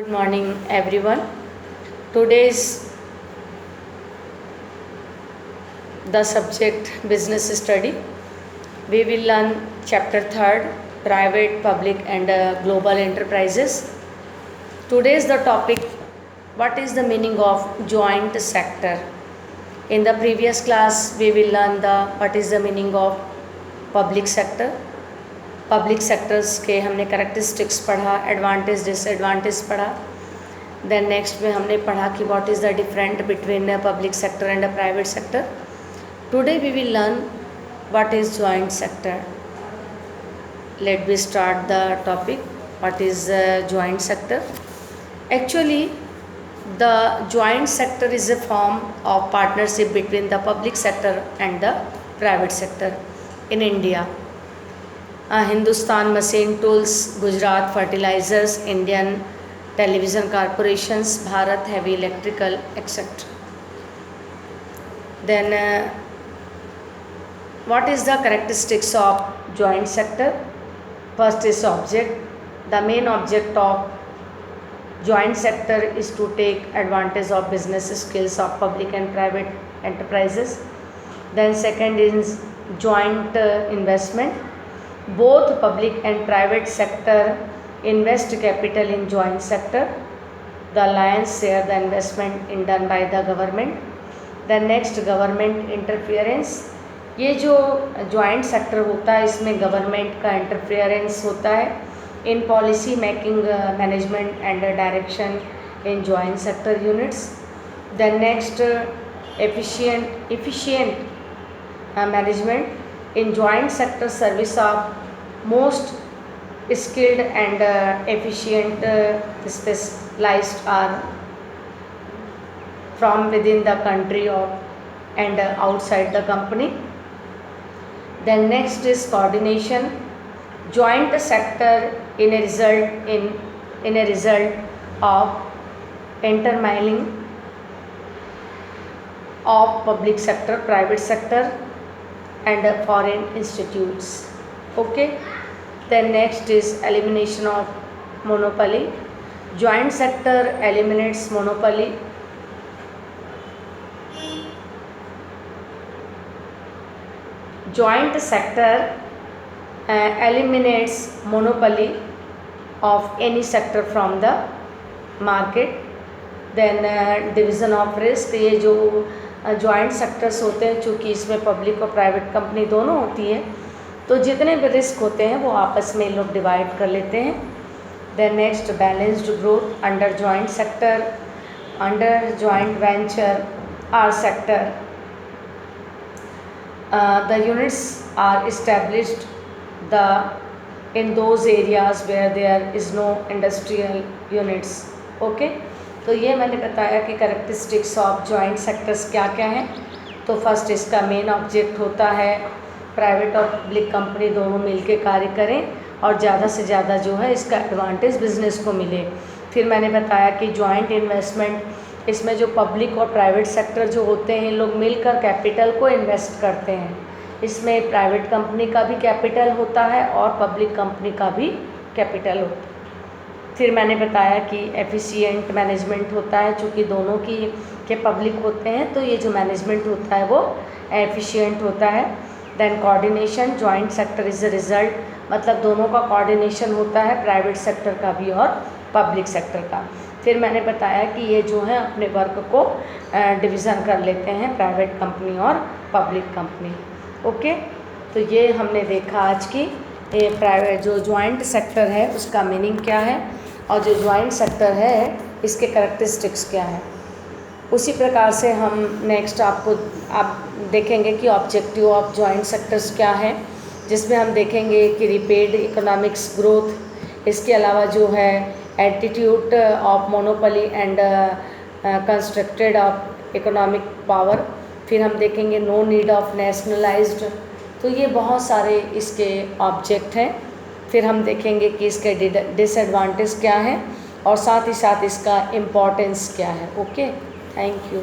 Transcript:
Good morning, everyone. Today's the subject business study. We will learn chapter 3rd, private, public and global enterprises. Today's the topic, what is the meaning of joint sector? In the previous class, we will learn what is the meaning of public sector. Public sectors के हमने characteristics पढ़ा, advantage disadvantage पढ़ा. Then next में हमने पढ़ा कि what is the different between public sector and private sector. Today we will learn what is joint sector. Let be start the topic. What is joint sector? Actually the joint sector is a form of partnership between the public sector and the private sector in India. Hindustan machine tools, Gujarat fertilisers, Indian television corporations, Bharat heavy electrical etcetera. Then what is the characteristics of joint sector? First is object. The main object of joint sector is to take advantage of business skills of public and private enterprises. Then second is joint investment. Both public and private sector invest capital in joint sector. The lion's share the investment in done by the government. The next, government interference. ये जो joint sector होता है इसमें government का interference होता है in policy making, management and direction in joint sector units. The next, efficient management in joint sector service of most skilled and efficient specialized are from within the country and outside the company. Then next is coordination. Joint sector in a result of intermingling of public sector, private sector and foreign institutes. Okay. Then next is elimination of monopoly. Joint sector eliminates monopoly. Joint sector eliminates monopoly of any sector from the market. Then division of risk. ये जो joint sectors होते हैं, चूँकि इसमें public और private company दोनों होती है, तो जितने भी रिस्क होते हैं वो आपस में लोग डिवाइड कर लेते हैं. Then next, balanced growth under joint sector. Under joint venture are sector the units are established the in those areas where there is no industrial units. Okay. तो ये मैंने बताया कि कैरेक्टरिस्टिक्स ऑफ जॉइंट सेक्टर्स क्या क्या हैं. तो first, इसका मेन ऑब्जेक्ट होता है प्राइवेट और पब्लिक कंपनी दोनों मिलके कार्य करें और ज़्यादा से ज़्यादा जो है इसका एडवांटेज बिजनेस को मिले. फिर मैंने बताया कि जॉइंट इन्वेस्टमेंट, इसमें जो पब्लिक और प्राइवेट सेक्टर जो होते हैं लोग मिलकर कैपिटल को इन्वेस्ट करते हैं. इसमें प्राइवेट कंपनी का भी कैपिटल होता है और पब्लिक कंपनी का भी कैपिटल होता है. फिर मैंने बताया कि एफिशिएंट मैनेजमेंट होता है, चूँकि दोनों के पब्लिक होते हैं तो ये जो मैनेजमेंट होता है वो एफिशिएंट होता है. Then coordination. Joint sector is a result, मतलब दोनों का कोऑर्डिनेशन होता है, प्राइवेट सेक्टर का भी और पब्लिक सेक्टर का. फिर मैंने बताया कि ये जो है अपने वर्क को डिवीज़न कर लेते हैं, प्राइवेट कंपनी और पब्लिक कंपनी. ओके. तो ये हमने देखा आज की ये प्राइवेट जो जॉइंट सेक्टर है उसका मीनिंग क्या है और जो जॉइंट सेक्टर है इसके कैरेक्टरिस्टिक्स क्या है. उसी प्रकार से हम नेक्स्ट आप देखेंगे कि ऑब्जेक्टिव ऑफ जॉइंट सेक्टर्स क्या है, जिसमें हम देखेंगे कि रिपेड इकोनॉमिक्स ग्रोथ. इसके अलावा जो है attitude of monopoly and constructed of economic power. फिर हम देखेंगे नो नीड ऑफ नेशनलाइज्ड. तो ये बहुत सारे इसके ऑब्जेक्ट हैं. फिर हम देखेंगे कि इसके डिसएडवांटेज क्या है और साथ ही साथ इसका इम्पोर्टेंस क्या है. ओके. Thank you.